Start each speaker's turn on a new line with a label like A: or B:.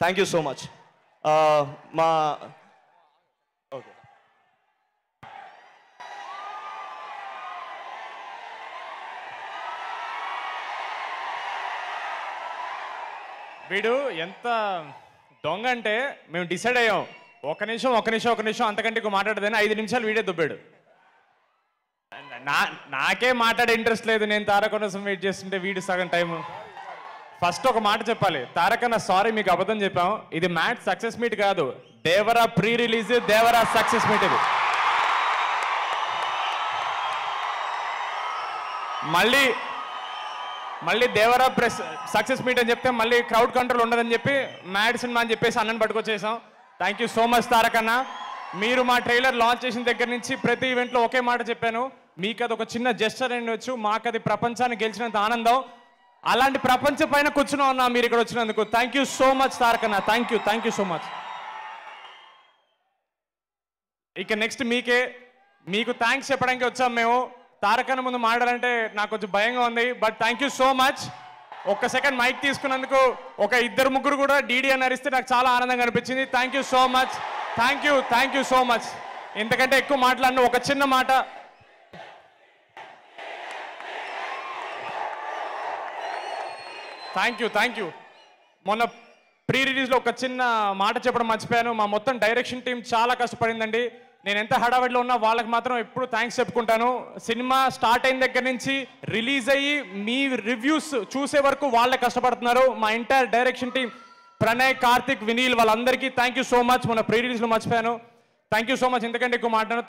A: Thank you so much. మా okay
B: వీడు ఎంత దొంగ అంటే మేము డిసైడ్ అయ్యాం ఒక నిమిషం అంతకంటే ఎక్కువ మాట్లాడదని 5 నిమిషాలు వీడే దుబ్బాడు. నాకే మాట్లాడే ఇంట్రెస్ట్ లేదు, నేను తారక కోసం వెయిట్ చేస్తుంటే వీడు సగం టైము. ఫస్ట్ ఒక మాట చెప్పాలి, తారకన్న సారీ మీకు అబద్ధం చెప్పాం, ఇది మ్యాచ్ సక్సెస్ మీట్ కాదు, Devara pre release, Devara success meet. ఇది మళ్ళీ దేవరా ప్రెస్ సక్సెస్ మీట్ అని చెప్తే మళ్ళీ క్రౌడ్ కంట్రోల్ ఉండదని చెప్పి మ్యాడ్ సినిమా అని చెప్పేసి అన్నని పట్టుకొచ్చేసాం. థ్యాంక్ యూ సో మచ్ తారకన్న. మీరు మా ట్రైలర్ లాంచ్ చేసిన దగ్గర నుంచి ప్రతి ఈవెంట్లో ఒకే మాట చెప్పాను, మీకు అది ఒక చిన్న జెస్చర్ ఉండొచ్చు, మాకు అది ప్రపంచాన్ని గెలిచినంత ఆనందం. అలాంటి ప్రపంచ పైన కూర్చుని ఉన్నా మీరు ఇక్కడ వచ్చినందుకు థ్యాంక్ యూ సో మచ్ తారకన్న. Thank you so much. ఇక నెక్స్ట్ మీకు థ్యాంక్స్ చెప్పడానికి వచ్చాం మేము. తారకన్న ముందు మాట్లాడాలంటే నాకు కొంచెం భయంగా ఉంది, but thank you so much. ఒక్క సెకండ్ మైక్ తీసుకున్నందుకు ఒక 2-3 కూడా డీడీ అని అరిస్తే నాకు చాలా ఆనందంగా అనిపించింది. Thank you so much. Thank you so much. ఇంతకంటే ఎక్కువ మాట్లాడిన ఒక చిన్న మాట, థ్యాంక్ యూ. మొన్న ప్రీ రిలీజ్లో ఒక చిన్న మాట చెప్పడం మర్చిపోయాను. మా మొత్తం డైరెక్షన్ టీం చాలా కష్టపడిందండి. నేను ఎంత హడావిడిలో ఉన్నా వాళ్ళకి మాత్రం ఎప్పుడు థ్యాంక్స్ చెప్పుకుంటాను. సినిమా స్టార్ట్ అయిన దగ్గర నుంచి రిలీజ్ అయ్యి మీ రివ్యూస్ చూసే వరకు వాళ్ళే కష్టపడుతున్నారు. మా entire direction team, Pranay, Karthik, Vineel, వాళ్ళందరికీ థ్యాంక్ యూ సో మచ్. మొన్న ప్రీ రిలీజ్లో మర్చిపోయాను. Thank you so much. ఎందుకంటే ఎక్కువ మాట్లాడాను.